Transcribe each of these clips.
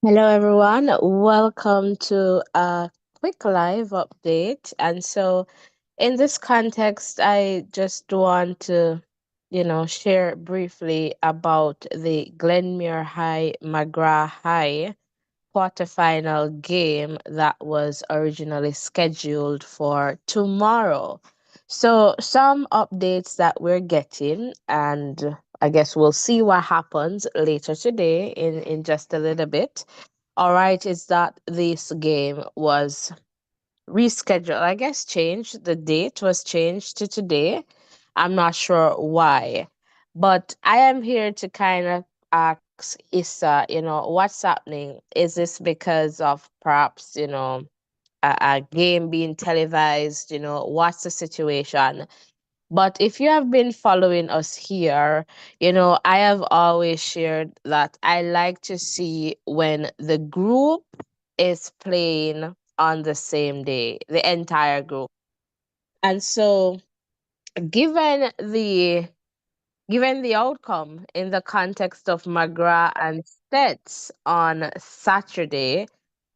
Hello, everyone. Welcome to a quick live update. And so, in this context, I just want to, share briefly about the Glenmuir High McGrath High quarterfinal game that was originally scheduled for tomorrow. So, some updates that we're getting, and I guess we'll see what happens later today in just a little bit. All right, is that this game was rescheduled, I guess changed. The date was changed to today. I'm not sure why. But I am here to kind of ask Issa, what's happening? Is this because of perhaps, a game being televised? What's the situation? But if you have been following us here, I have always shared that I like to see when the group is playing on the same day, the entire group. And so, given the given the outcome in the context of McGrath and Stets on Saturday,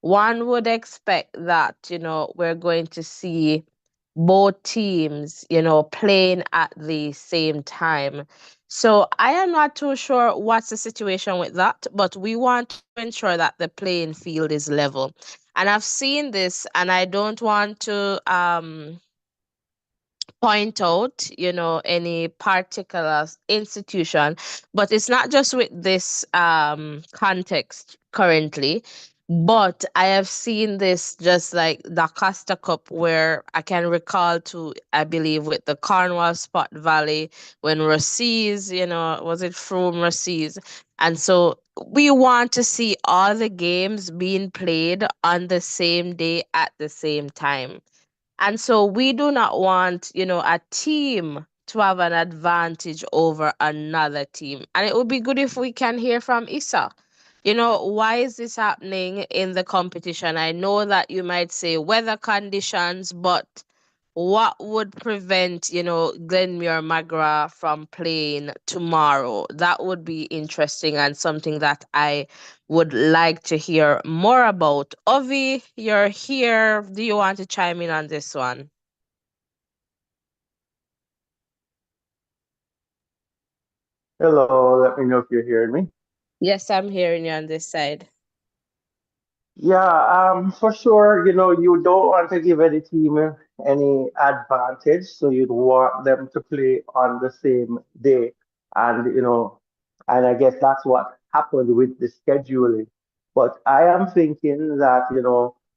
one would expect that, we're going to see both teams, playing at the same time. So I am not too sure what's the situation with that, but we want to ensure that the playing field is level. And I've seen this, and I don't want to point out, any particular institution, but it's not just with this context currently. But I have seen this just like the Costa Cup, where I can recall to, I believe, with the Cornwall Spot Valley when Rossies, was it from Rossies? And so we want to see all the games being played on the same day at the same time. And so we do not want, a team to have an advantage over another team. And it would be good if we can hear from Issa. Why is this happening in the competition? I know that you might say weather conditions, but what would prevent, Glenmuir Magra from playing tomorrow? That would be interesting and something that I would like to hear more about. Ovi, you're here. Do you want to chime in on this one? Hello, let me know if you're hearing me. Yes, I'm hearing you on this side. Yeah, for sure, you don't want to give any team any advantage, so you'd want them to play on the same day. And, and I guess that's what happened with the scheduling. But I am thinking that,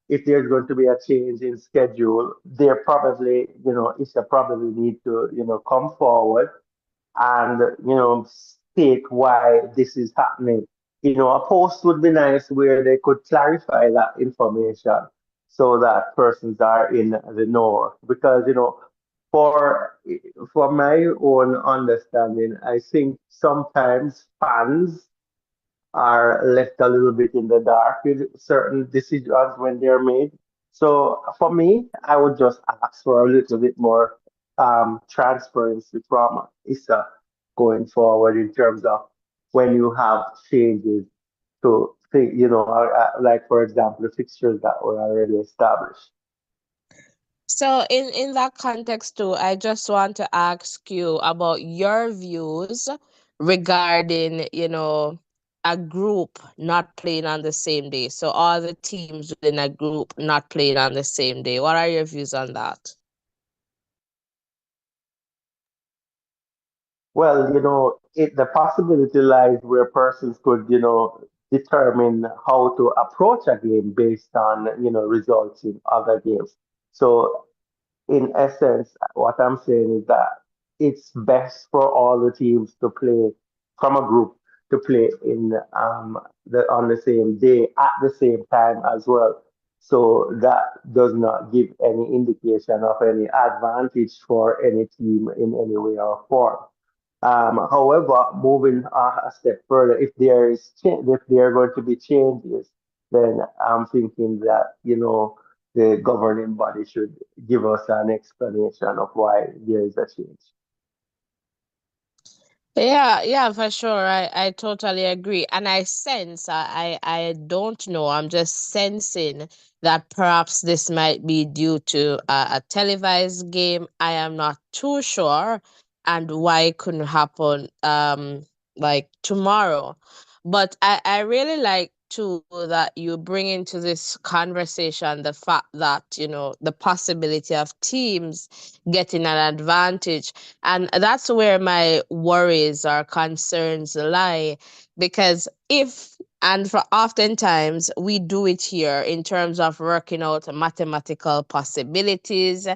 if there's going to be a change in schedule, they're probably, it's a probably need to, come forward and state why this is happening. A post would be nice where they could clarify that information so that persons are in the know. Because for for my own understanding, I think sometimes fans are left a little bit in the dark with certain decisions when they're made. So for me, I would just ask for a little bit more transparency from ISSA going forward in terms of when you have changes to, like for example, the fixtures that were already established. So in that context too, I just want to ask you about your views regarding, a group not playing on the same day. So all the teams within a group not playing on the same day. What are your views on that? Well, the possibility lies where persons could, determine how to approach a game based on, results in other games. So, in essence, what I'm saying is that it's best for all the teams to play from a group to play in on the same day at the same time as well. So that does not give any indication of any advantage for any team in any way or form. However, moving a step further, if there are going to be changes, then I'm thinking that the governing body should give us an explanation of why there is a change. Yeah, yeah, for sure. I totally agree. And I sense, I don't know, I'm just sensing that perhaps this might be due to a televised game. I am not too sure, and why it couldn't happen like tomorrow. But I really like too that you bring into this conversation the fact that, the possibility of teams getting an advantage, and that's where my worries or concerns lie. Because if, and for oftentimes we do it here in terms of working out mathematical possibilities,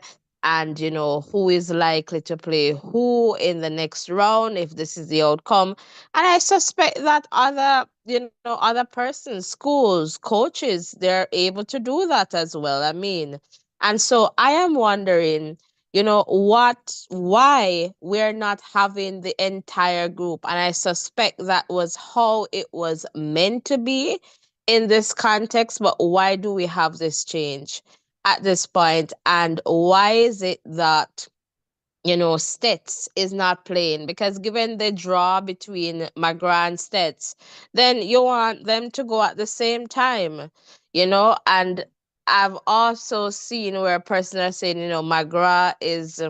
and who is likely to play who in the next round if this is the outcome. And I suspect that other persons, schools, coaches, they're able to do that as well. I mean, and so I am wondering, why we're not having the entire group. And I suspect that was how it was meant to be in this context. But why do we have this change at this point? And why is it that Stets is not playing? Because given the draw between McGrath and Stets, then you want them to go at the same time, And I've also seen where a person are saying, McGrath is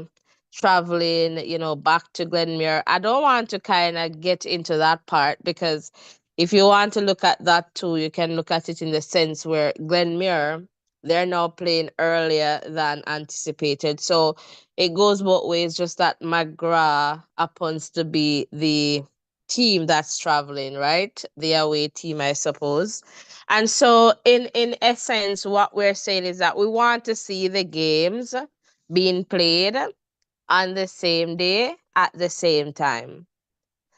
traveling, back to Glenmuir. I don't want to kind of get into that part, because if you want to look at that too, you can look at it in the sense where Glenmuir, they're now playing earlier than anticipated. So it goes both ways, just that McGrath happens to be the team that's traveling, right? The away team, I suppose. And so in essence, what we're saying is that we want to see the games being played on the same day at the same time.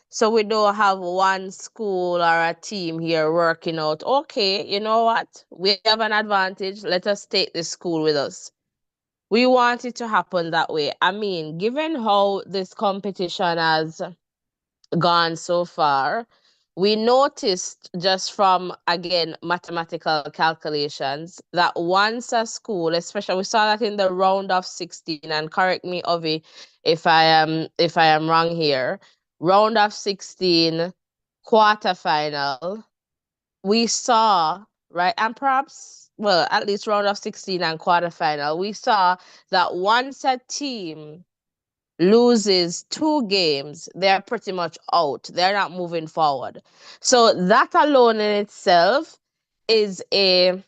So we don't have one school or a team here working out, okay, you know what? We have an advantage. Let us take this school with us. We want it to happen that way. I mean, given how this competition has gone so far, we noticed just from, again, mathematical calculations that once a school, especially we saw that in the round of 16, and correct me, Ovi, if I am wrong here, round of 16, quarterfinal, we saw, right, and perhaps, well, at least round of 16 and quarterfinal, we saw that once a team loses two games, they're pretty much out. They're not moving forward. So that alone in itself is a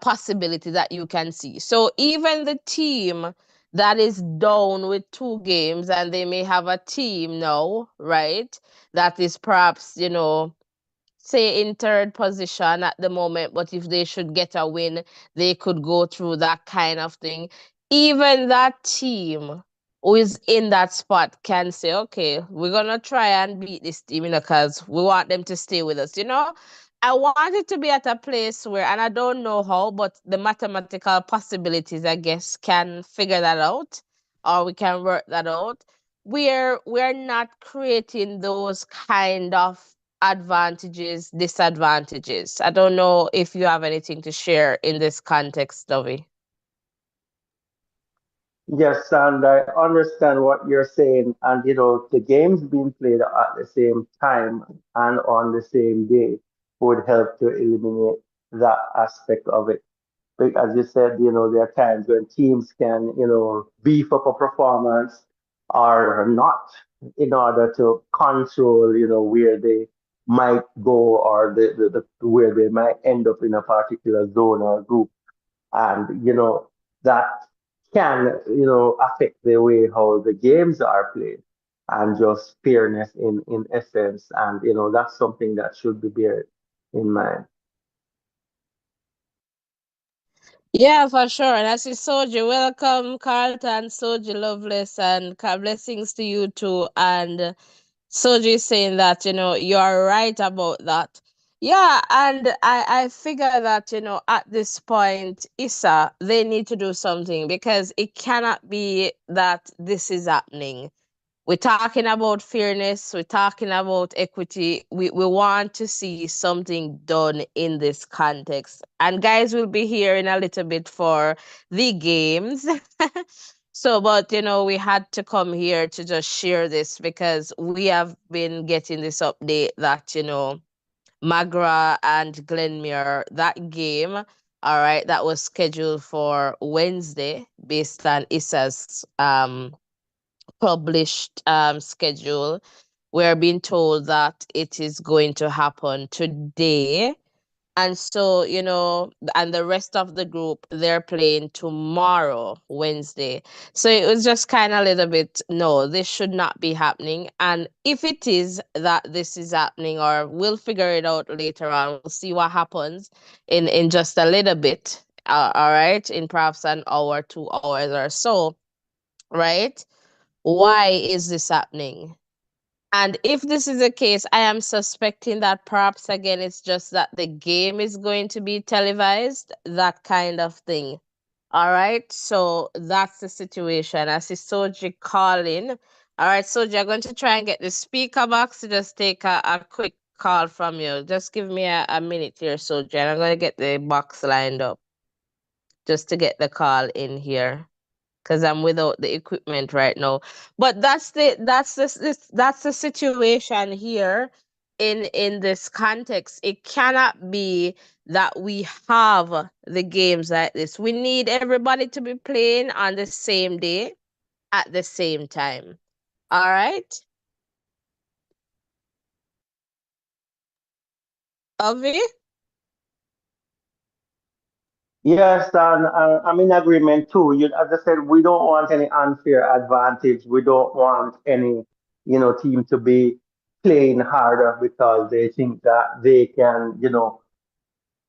possibility that you can see. So even the team that is down with two games, and they may have a team now, right? That is perhaps, say in third position at the moment, but if they should get a win, they could go through that kind of thing. Even that team who is in that spot can say, okay, we're gonna try and beat this team, because we want them to stay with us. I want it to be at a place where, and I don't know how, but the mathematical possibilities, I guess, can figure that out, or we can work that out. We're not creating those kind of advantages, disadvantages. I don't know if you have anything to share in this context, Dovey. Yes, and I understand what you're saying. And the games being played at the same time and on the same day would help to eliminate that aspect of it. But as you said, there are times when teams can, beef up a performance or not in order to control, where they might go, or where they might end up in a particular zone or group. And that can affect the way how the games are played, and just fairness in essence. And that's something that should be bear in mind. Yeah, for sure. And as you Soji, welcome, Carlton, Soji, Loveless, and blessings to you too. And Soji is saying that, you're right about that. Yeah, and I figure that, at this point, ISSA, they need to do something, because it cannot be that this is happening. We're talking about fairness, we're talking about equity. We want to see something done in this context. And guys, will be here in a little bit for the games. So, but we had to come here to just share this because we have been getting this update that, McGrath and Glenmuir, that game, all right, that was scheduled for Wednesday based on ISSA's published schedule. We're being told that it is going to happen today. And so, and the rest of the group, they're playing tomorrow, Wednesday. So it was just kind of a little bit, no, this should not be happening. And if it is that this is happening, or we'll figure it out later on, we'll see what happens in just a little bit. All right, in perhaps an hour, 2 hours or so, right? Why is this happening? And if this is the case, I am suspecting that perhaps again it's just that the game is going to be televised, that kind of thing. All right. So that's the situation. I see Soji calling. All right, Soji, I'm going to try and get the speaker box to just take a quick call from you. Just give me a minute here, Soji, and I'm going to get the box lined up just to get the call in here because I'm without the equipment right now. But that's the situation here in this context. It cannot be that we have the games like this. We need everybody to be playing on the same day at the same time. All right, Avi? Yes, and I'm in agreement too. As I said, we don't want any unfair advantage. We don't want any, team to be playing harder because they think that they can,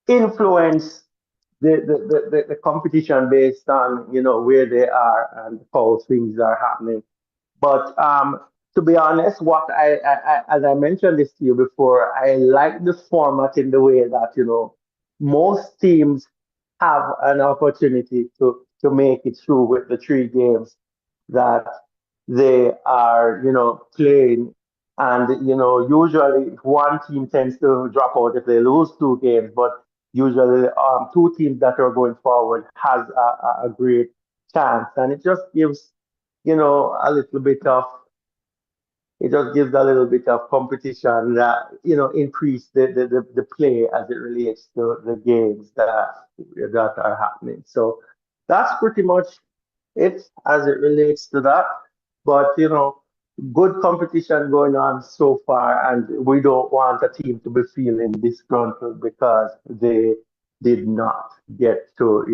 influence the competition based on, where they are and how things are happening. But to be honest, as I mentioned this to you before, I like the format in the way that most teams have an opportunity to make it through with the three games that they are playing, and usually one team tends to drop out if they lose two games, but usually two teams that are going forward has a great chance, and it just gives a little bit of it just gives a little bit of competition that increase the play as it relates to the games that are happening. So that's pretty much it as it relates to that. But good competition going on so far, and we don't want a team to be feeling disgruntled because they did not get to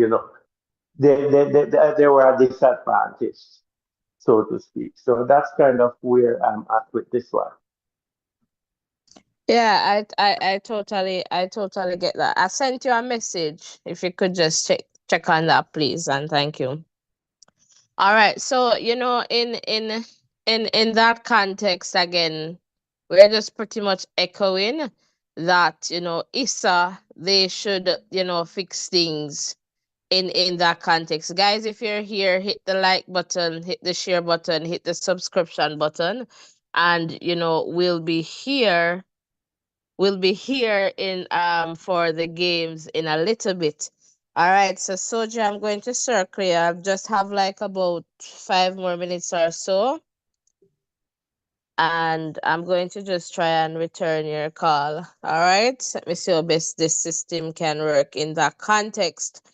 they were a disadvantage, so to speak. So that's kind of where I'm at with this one. Yeah, I totally get that. I sent you a message. If you could just check on that, please, and thank you. All right. So, in that context again, we're just pretty much echoing that, ISSA, they should, fix things in that context. Guys, if you're here, hit the like button, hit the share button, hit the subscription button, and we'll be here in for the games in a little bit. All right, so Soja, I'm going to circle you. I just have like about 5 more minutes or so, and I'm going to just try and return your call. All right, let me see how best this system can work in that context.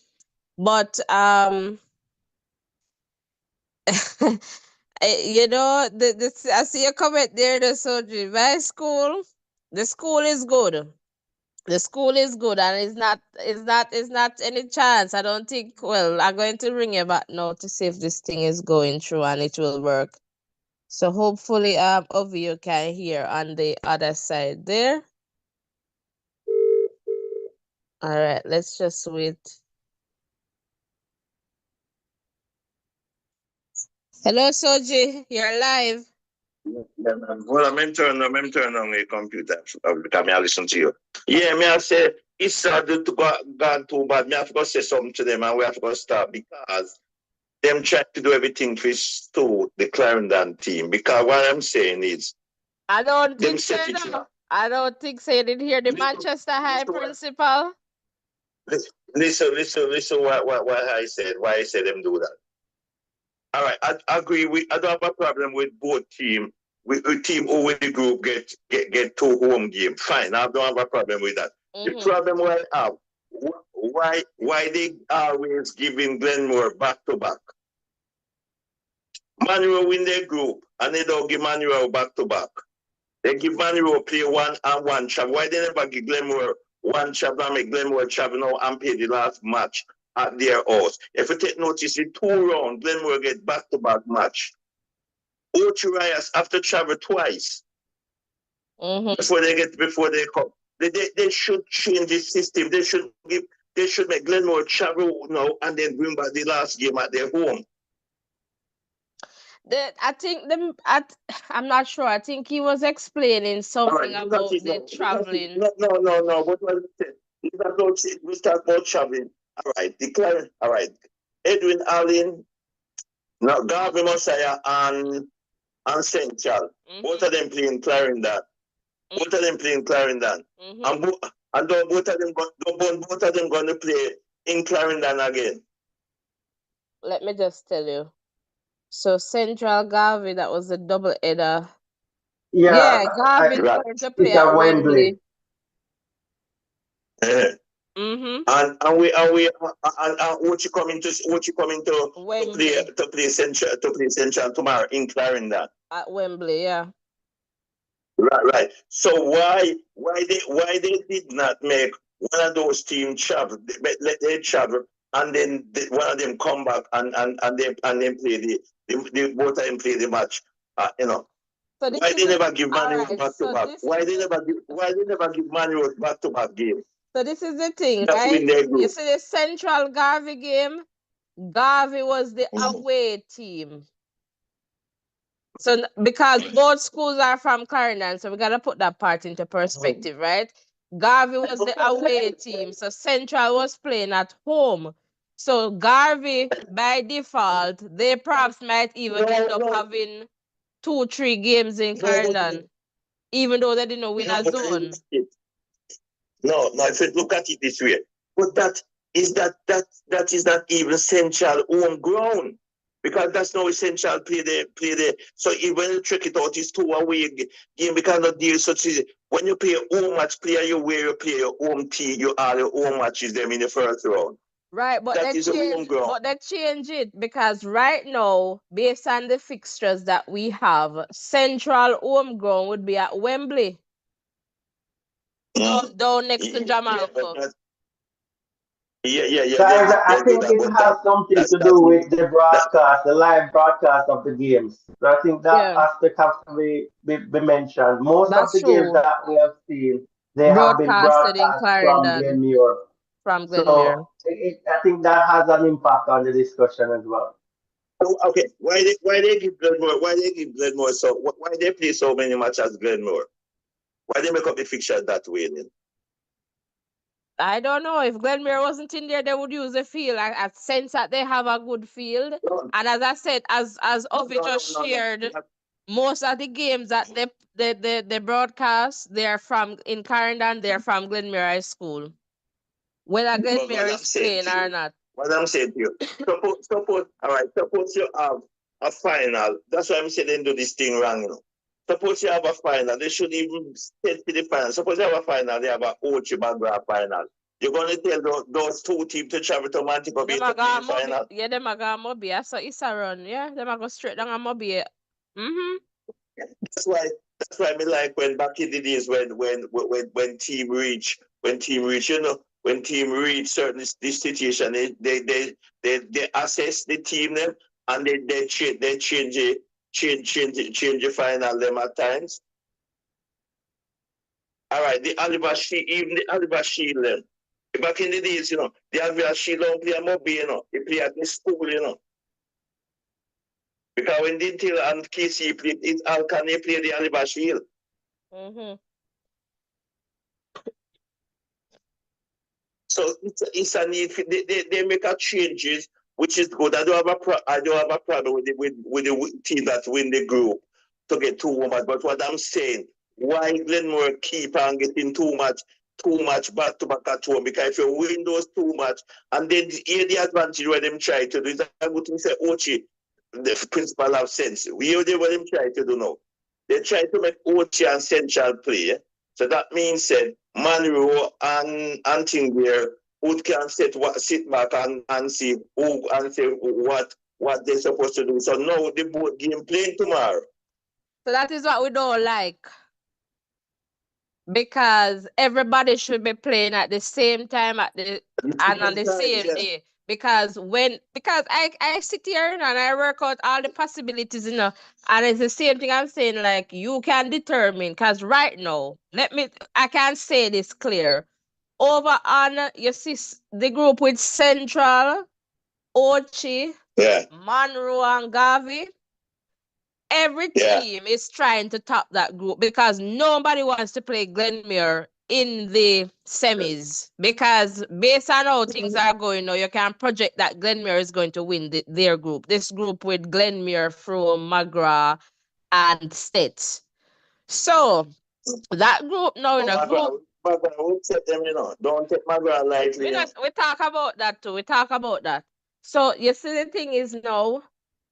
But I see a comment there, the Soja. My school, the school is good. The school is good, and it's not any chance. I don't think, well, I'm going to ring you back now to see if this thing is going through and it will work. So hopefully of you can hear on the other side there. All right, let's just wait. Hello, Soji, you're live. Yeah, man. Well, I'm turn on the computer because I listen to you. Yeah, me I say it's gone too bad. Me I have to say something to them and we have to start because them trying to do everything to to the Clarendon team. Because what I'm saying is I don't them think so. set it No. I don't think so. You didn't hear the Manchester High principal. listen what I said. Why I said them do that. All right, I agree. I don't have a problem with both team. With team over the group get 2 home games. Fine, I don't have a problem with that. The problem I have, why they always giving Glenmuir back to back? Manuel win their group and they don't give Manuel back to back. They give Manuel play 1-1 travel. Why they never give Glenmuir 1 travel and make Glenmuir travel now and play the last match at their house? If you take notice, in 2 rounds, Glenmuir get back to back match. Ochurias have to travel twice before they come. They should change the system. They should make Glenmuir travel now and then bring back the last game at their home. I think I'm not sure. I think he was explaining something about the traveling. No. What was it? We start about traveling. All right, declare. All right, Edwin Allen, now Garvey Mosiah and Central. Both of them playing Clarendon. Both of them playing Clarendon. And both of them going to play in Clarendon again. Let me just tell you. So Central Garvey, that was a double header. Yeah, Garvey is going to play at Wembley. And what you coming to play Central tomorrow in Clarendon at Wembley, yeah. Right. So why they did not make one of those teams travel? Let they travel and then one of them come back and then play the both of them play the match. So why they never give Manuel back to back? Why they never give Manuel back to back game? So this is the thing, right? You see the Central Garvey game. Garvey was the away team. So because both schools are from Clarendon, so we gotta put that part into perspective, right? Garvey was the away team, so Central was playing at home. So Garvey, by default, they perhaps might even end up having 2-3 games in Clarendon, even though they didn't win a zone. No, if you look at it this way, but that is not even Central home ground. Because that's no essential play there. So even you check it out, it's 2 away game because not deal such as when you play a home match player, you play your home team, you all your home matches them in the first round. Right, but they change it because right now, based on the fixtures that we have, Central home ground would be at Wembley. Down next to Jamaica. Yeah. Guys, I think it has something to do with the broadcast, the live broadcast of the games. So I think that aspect has to be mentioned. Most of the games that we have seen, they have been broadcast from Glenmuir. So I think that has an impact on the discussion as well. Okay, why they give Glenmuir? So why they play so many matches as Glenmuir? Why they make up the fixture that way then? I don't know. If Glenmuir wasn't in there, they would use the field. I sense that they have a good field. And as I said, as Ovi just shared, most of the games that they broadcast, they're from in Clarendon, they're from Glenmuir High School. Whether Glenmuir is playing or not. What I'm saying to you, suppose you have a final. That's why I'm saying they do this thing wrong, you know. Suppose you have a final, they should even stay to the final. Suppose you have a final, they have a McGrath final. You're going to tell those 2 teams to travel to Montego Bay to play the final? Yeah, them are going to Mobile. So it's a run, yeah. Them are going straight down to Mobile. That's why I like when back in the days when team reach, you know, when team reach certain this situation, they assess the team them and they change the final them at times. All right, even the Aliba Shield them. Back in the days, you know, the Aliba Shield don't play a Mobile, you know, they play at the school, you know. Because when Dintil and KC played, it's Alcane play the Aliba Shield. So it's a need. They make a changes, which is good. I don't have a problem with the team that win the group to get 2 women. But what I'm saying, why Glenmuir keep on getting too much back to back at home? Because if you win those 2 match, and then here the advantage where them try to do is a good thing say, Ochi, the principal have sense. We what them try to do now. They try to make Ochi and Central play. So that means said Monroe and thing where who can sit back and see who and say what they're supposed to do. So now the both game playing tomorrow. So that is what we don't like. Because everybody should be playing at the same time and on the same day. Because I sit here and I work out all the possibilities, and it's the same thing I'm saying, like you can determine, because right now, I can say this clear. Over on you see the group with Central, Ochi, Monroe and Gavi. Every team is trying to top that group because nobody wants to play Glenmuir in the semis. Because based on how things are going now, you can project that Glenmuir is going to win their group. This group with Glenmuir, from McGrath, and States. So that group now in a group. McGrath won't set them, Don't take McGrath lightly. We talk about that too. We talk about that. So you see, the thing is now,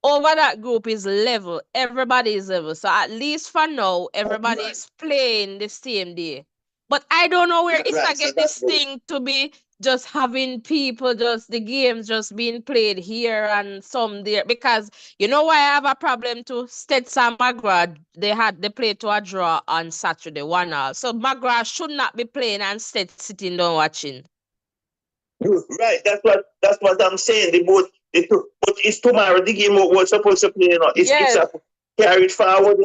over that group is level. Everybody is level. So at least for now, everybody is playing the same day. But I don't know where ISSA get this thing to be just having people, just the games just being played here and some there. Because you know why I have a problem too? Stets and McGrath, they played to a draw on Saturday, 1-1. So McGrath should not be playing and Stets sitting down watching. Right, that's what I'm saying. But it's tomorrow the game was supposed to play, It's carried forward,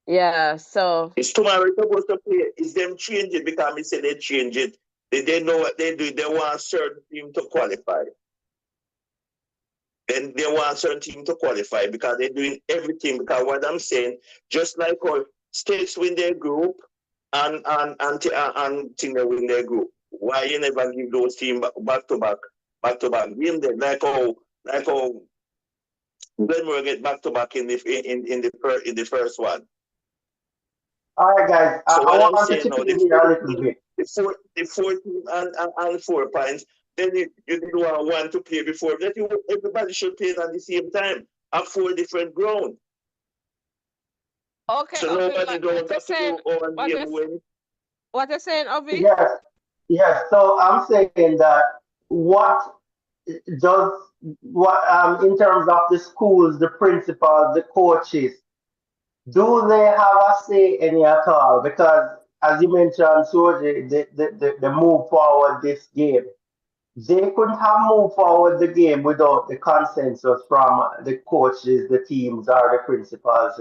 Yeah, so it's tomorrow supposed to play. It's them change it because I say they change it. They know what they do. They want a certain team to qualify. Then they want a certain team to qualify because they're doing everything. Because what I'm saying, just like all states win their group and team they win their group. Why you never give those teams back to back game? Then like how Glenmuir get back to back in the first one. All right, guys. So I what I'm want to saying chip now, in here a little bit. the 14 and 4 points, then you didn't want one to play before that. Everybody should play at the same time at 4 different grounds. Okay. So nobody don't have to go on game win. What you're saying, Ovi? Yes. So I'm saying that what does in terms of the schools, the principals, the coaches, do they have a say any at all? Because as you mentioned, so they move forward this game. They couldn't have moved forward the game without the consensus from the coaches, the teams, or the principals.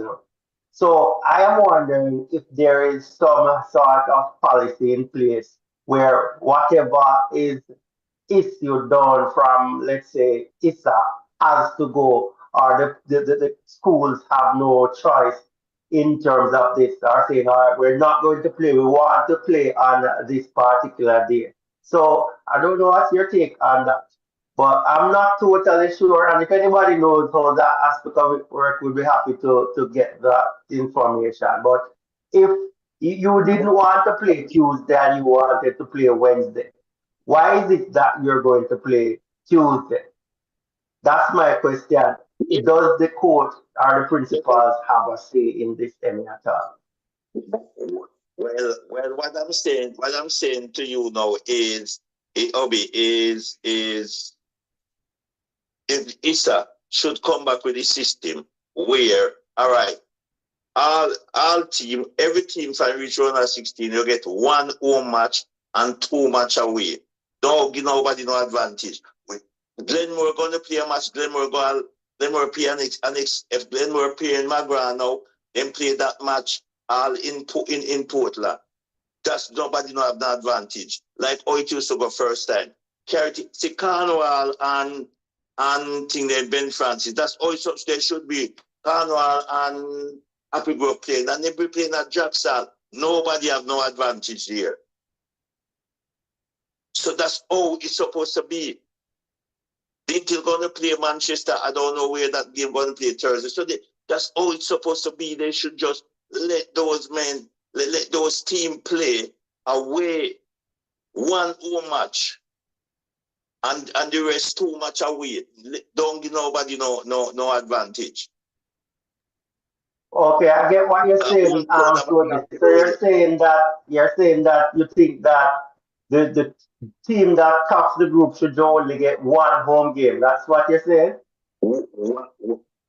So I am wondering if there is some sort of policy in place where whatever is issued down from, let's say, ISSA has to go, or the schools have no choice in terms of this, are saying, all right, we're not going to play, we want to play on this particular day. So I don't know what's your take on that. But I'm not totally sure, and if anybody knows how that aspect of it work, we'd be happy to get that information. But if you didn't want to play Tuesday and you wanted to play Wednesday, why is it that you're going to play Tuesday? That's my question. Does the coach or the principals have a say in this any at all? Well, what I'm saying to you now is, Obi, is if ISSA should come back with a system where, all right, every team from reach round of 16, you get 1 home match and 2 match away. Don't give nobody no advantage. Glenmuir going to play a match. Glenmuir play an if Glenmuir play in McGrath now, then play that match all in total. That's nobody no have the advantage. Like how it used to go first time. See Carnival and thing there Ben Francis. That's all there should be. Carnival and Happy Grove playing, and they be playing at Jackson. Nobody have no advantage here. So that's how it's supposed to be. They're still going to play Manchester. I don't know where that game going to play Thursday. So that's how it's supposed to be. They should just let those men, let those teams play away 1 home match and the rest too much away. Don't give nobody no advantage. Okay, I get what you're saying, Soji. So you're saying that you think that the team that tops the group should only get one home game. That's what you're saying?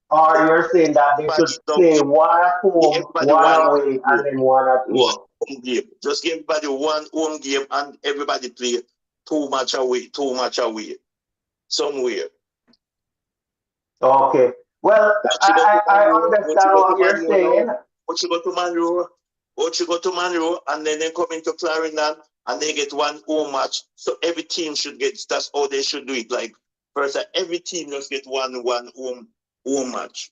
Or you're saying that they should play one at home, Everybody one one away, and then one at home. home game. Just give everybody one home game and everybody play too much away somewhere. Okay. Well, But you go to I Monroe, but you understand go to what you're Monroe now, saying. but you go to Monroe, but you go to Monroe, and then they come into Clarendon and they get one home match. So every team should get, that's how they should do it. Like first, every team just get one home match.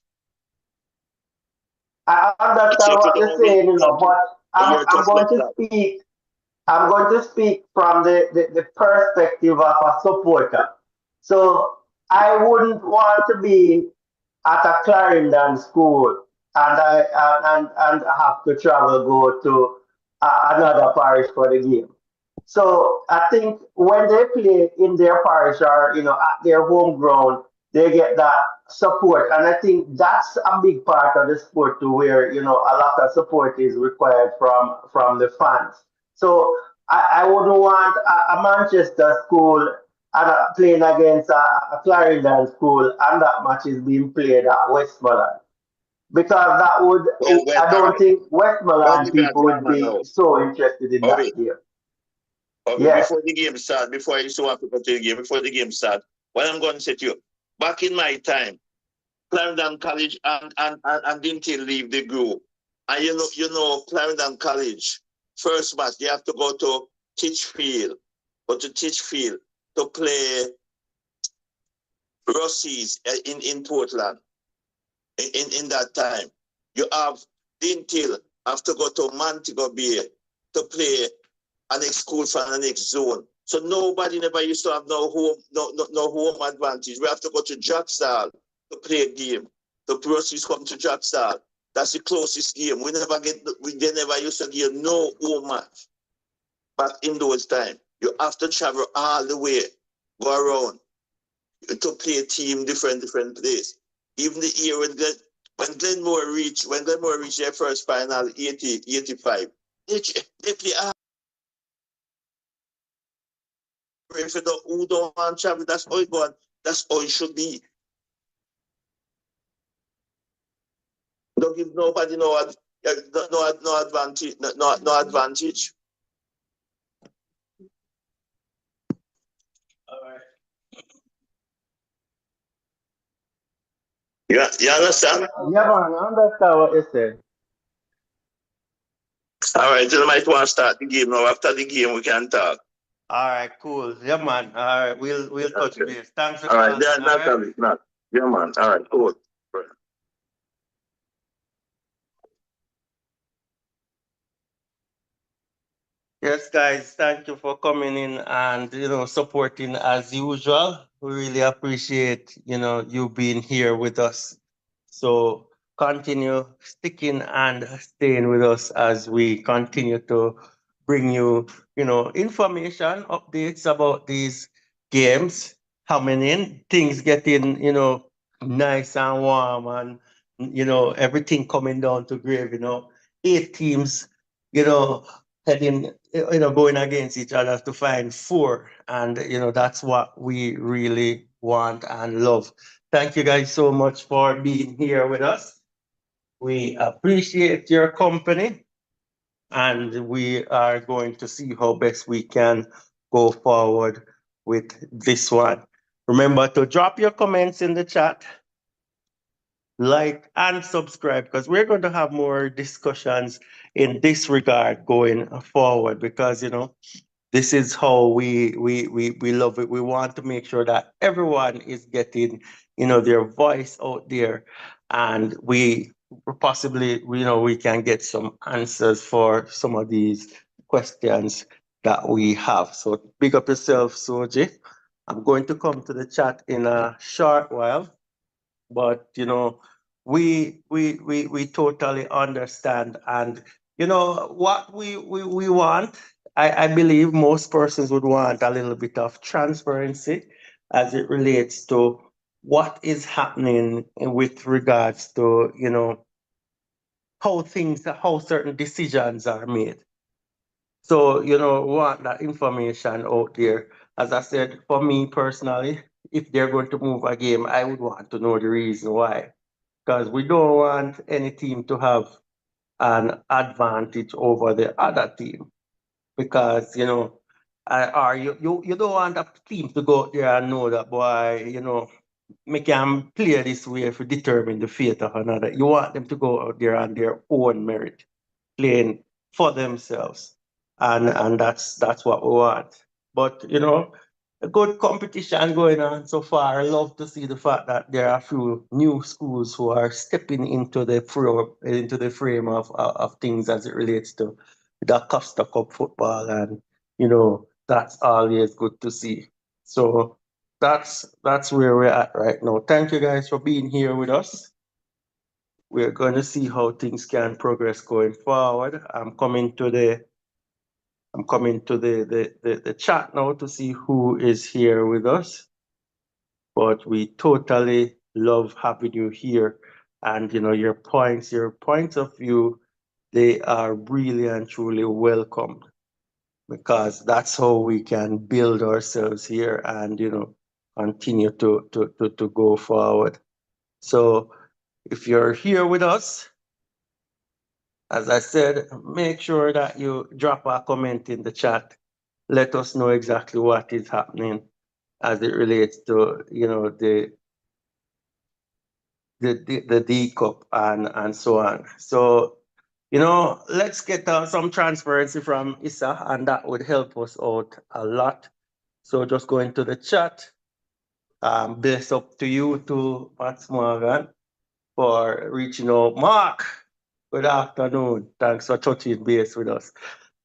I understand what you're saying, but I'm going to speak. I'm going to speak from the perspective of a supporter. So I wouldn't want to be at a Clarendon school and have to travel go to another parish for the game. So I think when they play in their parish or at their home ground, they get that support, and I think that's a big part of the sport too, where a lot of support is required from the fans. So I wouldn't want a Manchester school and playing against a Clarendon school, and that match is being played at Westmoreland because that would I All don't right. think Don't Westmoreland give me a people would drama be now. so interested in that game. Okay, Yes. before the game start, before I used to have to go to the game, before the game start, what I'm going to say to you, back in my time, Clarendon College and didn't leave the group. And Clarendon College, first match, they have to go to Titchfield, to play Rossies in Portland in that time. You have Dintil have to go to Montego Bay to play an next school from the next zone. So nobody never used to have no home advantage. We have to go to Jacksal to play a game. The proceeds come to Jacksal. That's the closest game. They never used to give no home match. But in those times, you have to travel all the way, go around to play a team different place. Even the year when Glenmuir reached their first final 85, they play if you who don't want to travel, that's how it going. That's how it should be. Don't give nobody no advantage. No advantage. All right. You understand? Yeah, man, I understand what you said. All right, you might want to start the game now. After the game, we can talk. All right, cool. Yeah, man. All right, we'll touch base. Thanks for All right, calling. All right. not. Yeah, man. All right, cool. Yes, guys, thank you for coming in and supporting as usual. We really appreciate you being here with us. So continue sticking and staying with us as we continue to bring you information, updates about these games, happening, things getting nice and warm, and everything coming down to grave. 8 teams, you know heading, going against each other to find four. And, that's what we really want and love. Thank you guys so much for being here with us. We appreciate your company, and we are going to see how best we can go forward with this one. Remember to drop your comments in the chat, like and subscribe, because we're going to have more discussions in this regard going forward, because this is how we love it. We want to make sure that everyone is getting their voice out there, and we possibly we can get some answers for some of these questions that we have. So big up yourself, Soji. I'm going to come to the chat in a short while, but we totally understand. And what we want I believe most persons would want a little bit of transparency as it relates to what is happening with regards to, how certain decisions are made. So, want that information out there. As I said, for me personally, if they're going to move a game, I would want to know the reason why. Because we don't want any team to have an advantage over the other team. Because, or you don't want a team to go out there and know that, boy, me can play this way to determine the fate of another. You want them to go out there on their own merit, playing for themselves, and that's what we want. But a good competition going on so far. I love to see the fact that there are a few new schools who are stepping into the frame of things as it relates to the Costa Cup football, and that's always good to see. So that's where we're at right now. Thank you guys for being here with us. We're going to see how things can progress going forward. I'm coming to the chat now to see who is here with us. But we totally love having you here. And your points of view, they are really and truly welcomed, because that's how we can build ourselves here and continue to go forward. So if you're here with us, as I said, make sure that you drop a comment in the chat. Let us know exactly what is happening as it relates to the D cup and so on. So let's get some transparency from ISSA, and that would help us out a lot. So just go into the chat. Bless up to you to Pat Morgan for reaching out. Mark, good afternoon. Thanks for touching base with us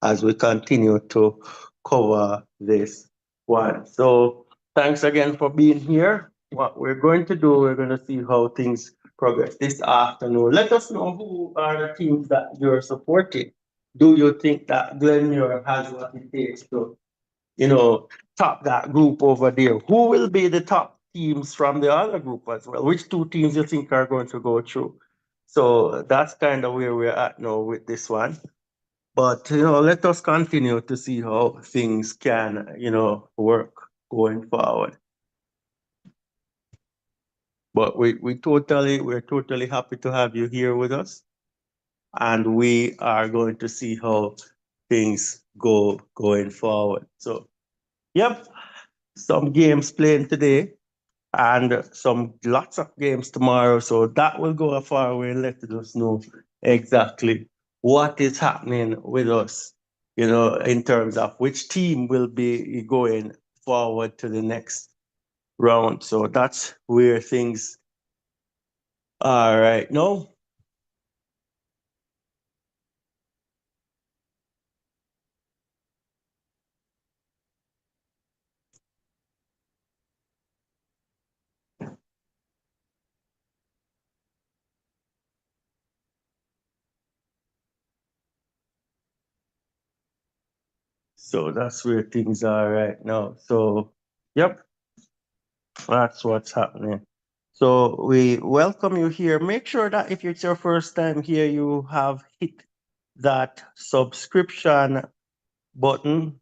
as we continue to cover this one. So thanks again for being here. What we're going to do, we're going to see how things progress this afternoon. Let us know who are the teams that you're supporting. Do you think that Glenmuir has what it takes to, you know, top that group over there? Who will be the top teams from the other group as well? Which two teams you think are going to go through? So that's kind of where we're at now with this one. But let us continue to see how things can, work going forward. But we're totally happy to have you here with us. And we are going to see how things go going forward. So, yep, some games playing today and some lots of games tomorrow. So that will go a far way and let us know exactly what is happening with us, in terms of which team will be going forward to the next round. So that's where things are right now. So that's where things are right now. So, yep, that's what's happening. So we welcome you here. Make sure that if it's your first time here, you have hit that subscription button.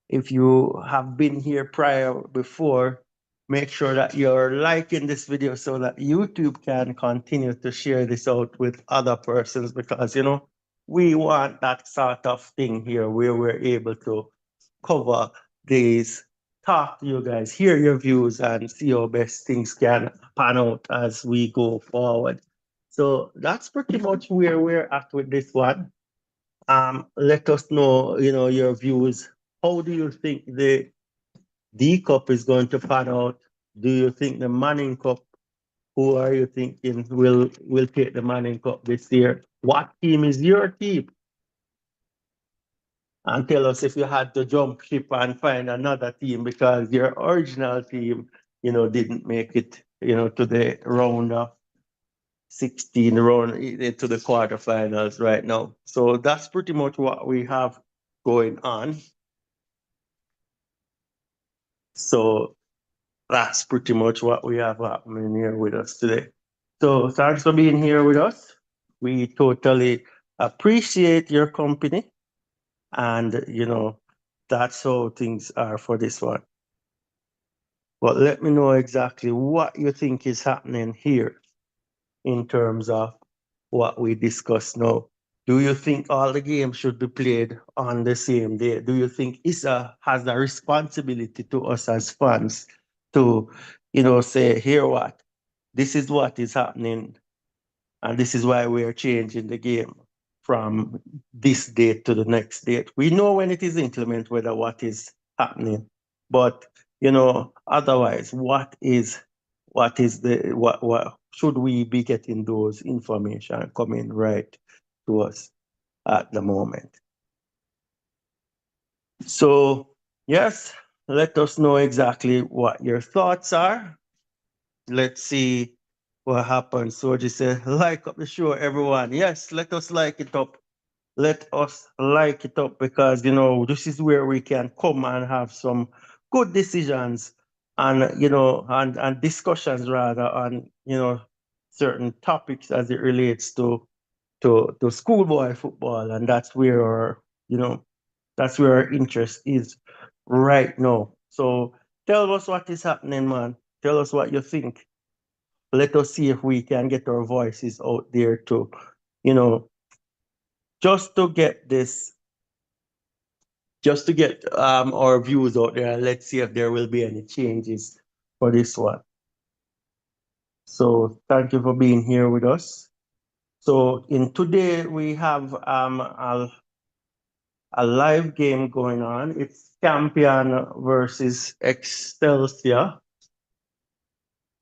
If you have been here prior before, make sure that you're liking this video so that YouTube can continue to share this out with other persons, because we want that sort of thing here where we're able to cover these, talk to you guys, hear your views, and see how best things can pan out as we go forward. So that's pretty much where we're at with this one. Let us know, your views. How do you think the D Cup is going to pan out? Do you think the Manning Cup? Who are you thinking will take the Manning Cup this year? What team is your team? And tell us if you had to jump ship and find another team because your original team, didn't make it, to the round of 16, round into the quarterfinals right now. So that's pretty much what we have going on. So that's pretty much what we have happening here with us today. So thanks for being here with us. We totally appreciate your company. And, that's how things are for this one. But let me know exactly what you think is happening here in terms of what we discussed now. Do you think all the games should be played on the same day? Do you think ISSA has a responsibility to us as fans to, say, here what? This is what is happening, and this is why we are changing the game from this date to the next date. We know when it is implemented whether what is happening, but otherwise, what should we be getting those information coming right to us at the moment? So yes, let us know exactly what your thoughts are. Let's see what happens. So just say like up the show, everyone. Yes, let us like it up. Let us like it up because this is where we can come and have some good decisions and and discussions rather on certain topics as it relates to schoolboy football, and that's where our interest is right now. So tell us what is happening, man. Tell us what you think. Let us see if we can get our voices out there to you know just to get this just to get our views out there. Let's see if there will be any changes for this one. So thank you for being here with us. So in today we have a live game going on. It's Campion versus Excelsior.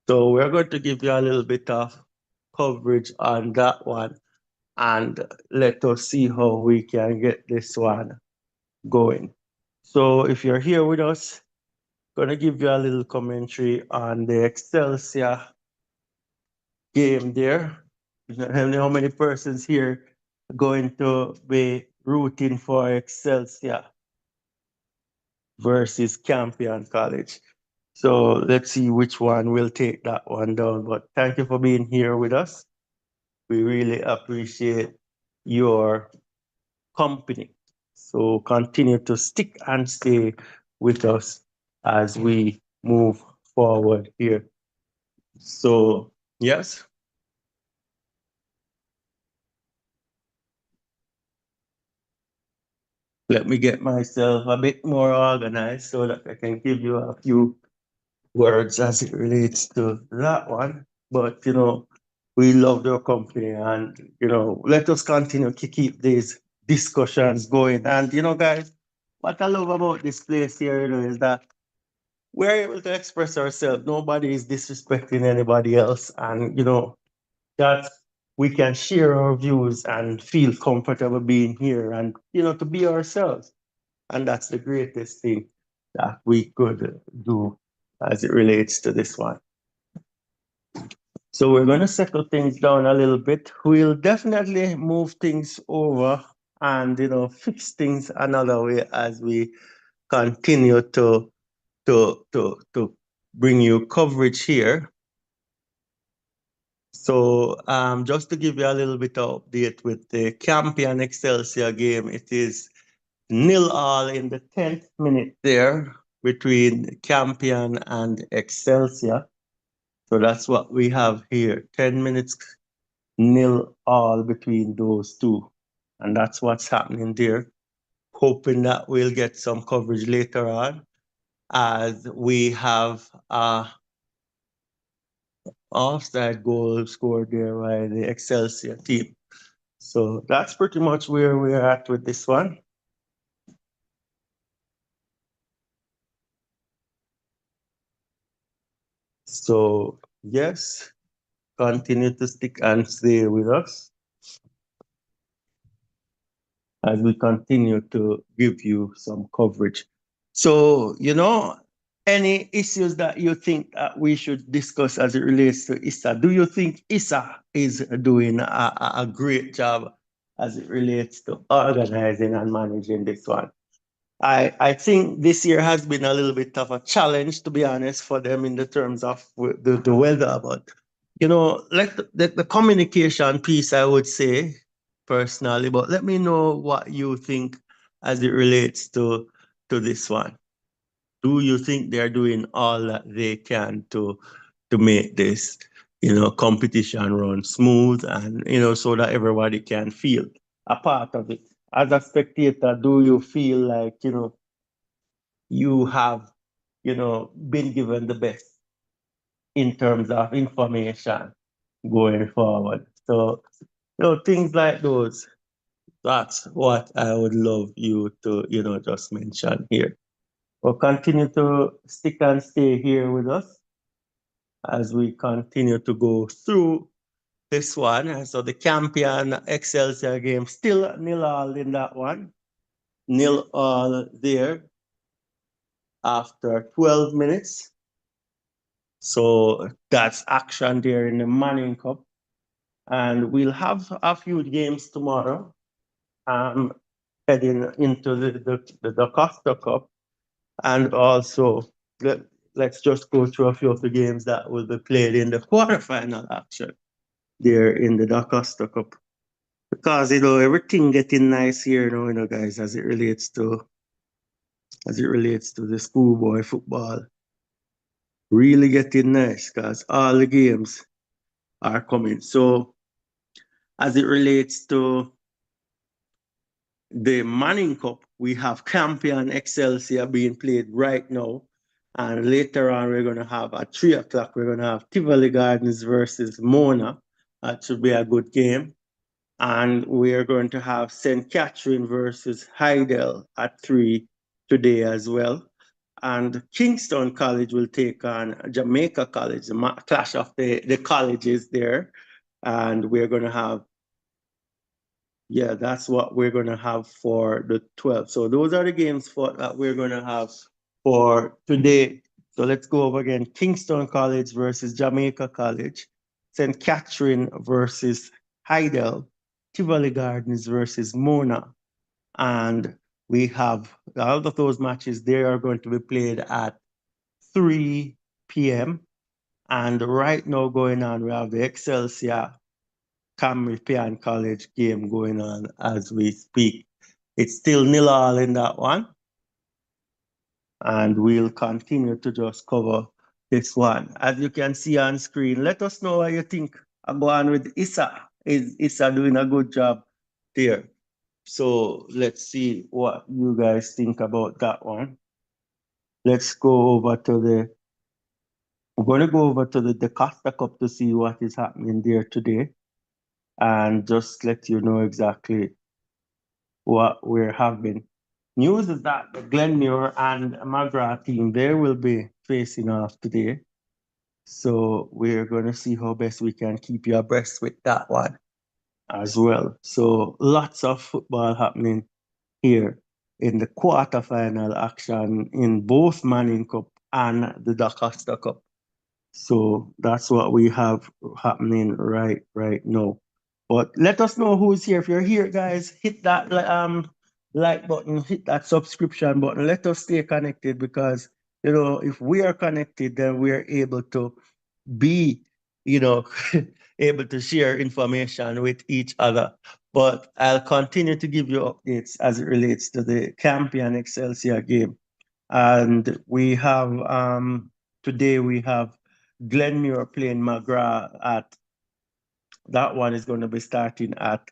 So we're going to give you a little bit of coverage on that one, and let us see how we can get this one going. So if you're here with us, gonna give you a little commentary on the Excelsior game there. I know how many persons here going to be rooting for Excelsior versus Campion College. So let's see which one will take that one down. But thank you for being here with us. We really appreciate your company. So continue to stick and stay with us as we move forward here. So, yes, let me get myself a bit more organized so that I can give you a few words as it relates to that one. But, we love your company and, let us continue to keep these discussions going. And, guys, what I love about this place here, is that we're able to express ourselves. Nobody is disrespecting anybody else. And, that we can share our views and feel comfortable being here and, to be ourselves. And that's the greatest thing that we could do as it relates to this one. So we're going to settle things down a little bit. We'll definitely move things over and, fix things another way as we continue to bring you coverage here. So just to give you a little bit of update with the Campion Excelsior game, it is 0-0 in the 10th minute there between Campion and Excelsior. So that's what we have here, 10 minutes 0-0 between those two. And that's what's happening there. Hoping that we'll get some coverage later on as we have offside goal scored there by the Excelsior team. So that's pretty much where we're at with this one. So yes, continue to stick and stay with us as we continue to give you some coverage. So, any issues that you think that we should discuss as it relates to ISSA? Do you think ISSA is doing a great job as it relates to organizing and managing this one? I think this year has been a little bit of a challenge, to be honest, for them in the terms of the weather. But like the communication piece, I would say personally. But let me know what you think as it relates to this one. Do you think they're doing all that they can to make this competition run smooth and so that everybody can feel a part of it? As a spectator, do you feel like you have been given the best in terms of information going forward? So things like those, that's what I would love you to just mention here. Well, continue to stick and stay here with us as we continue to go through this one. And so the Campion Excelsior game still nil all in that one. Nil all there after 12 minutes. So that's action there in the Manning Cup. And we'll have a few games tomorrow. Heading into the DaCosta Cup. And also, let's just go through a few of the games that will be played in the quarterfinal action there in the DaCosta Cup. Because everything getting nice here guys, as it relates to the schoolboy football. Really getting nice because all the games are coming. So as it relates to the Manning Cup, we have Campion Excelsior being played right now. And later on, we're going to have at 3 o'clock, we're going to have Tivoli Gardens versus Mona. That should be a good game. And we're going to have St. Catherine versus Heidel at 3 today as well. And Kingston College will take on Jamaica College, the clash of the colleges there. And we're going to have that's what we're going to have for the 12th. So those are the games that we're going to have for today. So let's go over again. Kingston College versus Jamaica College. St. Catherine versus Heidel. Tivoli Gardens versus Mona. And we have all of those matches. They are going to be played at 3 p.m. And right now going on, we have the Excelsior Campion College game going on as we speak. It's still nil all in that one. And we'll continue to just cover this one. As you can see on screen, let us know what you think. I'm going with ISSA. Is ISSA doing a good job there? So let's see what you guys think about that one. Let's go over to we're going to go over to the DaCosta Cup to see what is happening there today. And just let you know exactly what we're having. News is that the Glenmuir and McGrath team, they will be facing off today. So we're going to see how best we can keep you abreast with that one as well. So lots of football happening here in the quarterfinal action in both Manning Cup and the DaCosta Cup. So that's what we have happening right now. But let us know who's here. If you're here, guys, hit that like button, hit that subscription button. Let us stay connected because if we are connected, then we are able to be able to share information with each other. But I'll continue to give you updates as it relates to the Campion Excelsior game. And we have today we have Glenmuir playing McGrath at that one is going to be starting at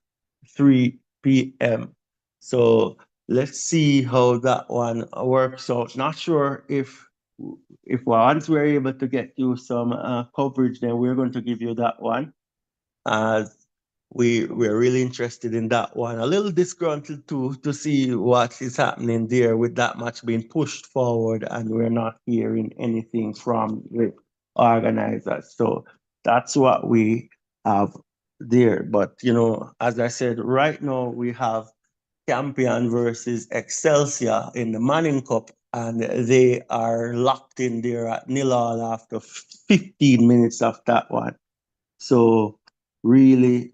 3 p.m. So let's see how that one works out. Not sure if once we're able to get you some coverage, then we're going to give you that one. We're really interested in that one. A little disgruntled too to see what is happening there with that match being pushed forward, and we're not hearing anything from the organizers. So that's what we have there. But as I said, right now we have Campion versus Excelsior in the Manning Cup, and they are locked in there at nil all after 15 minutes of that one. So really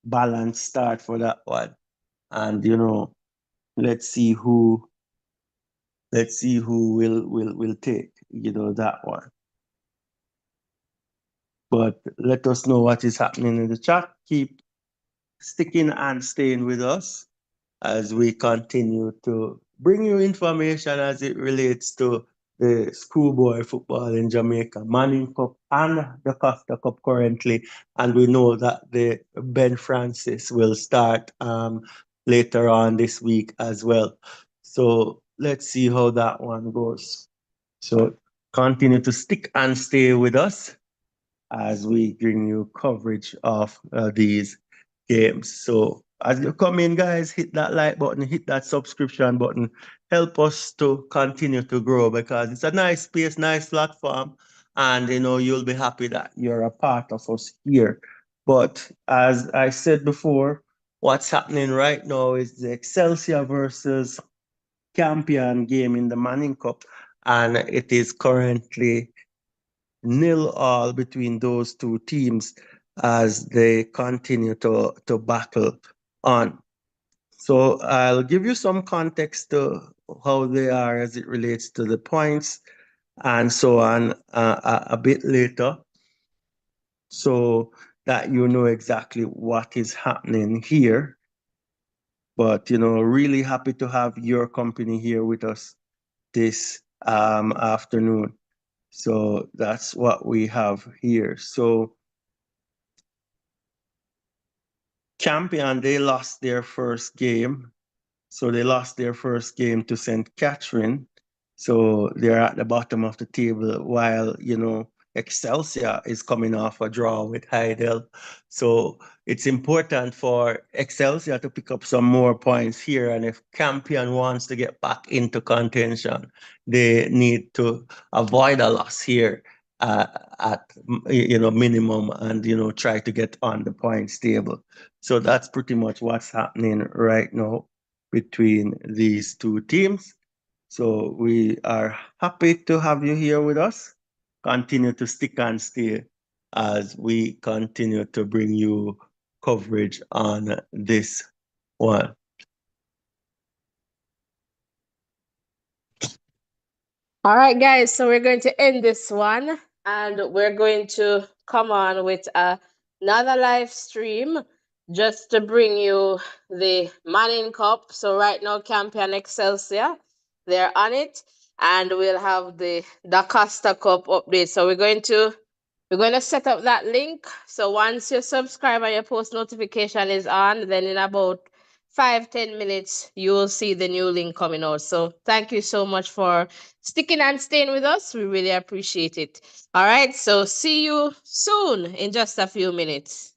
balanced start for that one. And let's see who will take, that one. But let us know what is happening in the chat. Keep sticking and staying with us as we continue to bring you information as it relates to the schoolboy football in Jamaica, Manning Cup and the Costa Cup currently. And we know that the Ben Francis will start later on this week as well. So let's see how that one goes. So continue to stick and stay with us as we bring you coverage of these games. So as you come in, guys, hit that like button, hit that subscription button. Help us to continue to grow because it's a nice space, nice platform, and you'll be happy that you're a part of us here. But as I said before, what's happening right now is the Excelsior versus Campion game in the Manning Cup, and it is currently 0-0 between those two teams as they continue to battle on. So I'll give you some context to how they are as it relates to the points and so on a bit later, so that you know exactly what is happening here. But really happy to have your company here with us this afternoon. So that's what we have here. So Campion, they lost their first game. So they lost their first game to St. Catherine. So they're at the bottom of the table while, Excelsior is coming off a draw with Heidel. So it's important for Excelsior to pick up some more points here. And if Campion wants to get back into contention, they need to avoid a loss here at minimum and try to get on the points table. So that's pretty much what's happening right now between these two teams. So we are happy to have you here with us. Continue to stick and stay as we continue to bring you coverage on this one. All right, guys. So we're going to end this one and we're going to come on with another live stream just to bring you the Manning Cup. So right now, Campion Excelsior, they're on it. And we'll have the DaCosta Cup update. So we're going to set up that link. So once you subscribe and your post notification is on, then in about 5-10 minutes, you will see the new link coming out. So thank you so much for sticking and staying with us. We really appreciate it. All right. So see you soon in just a few minutes.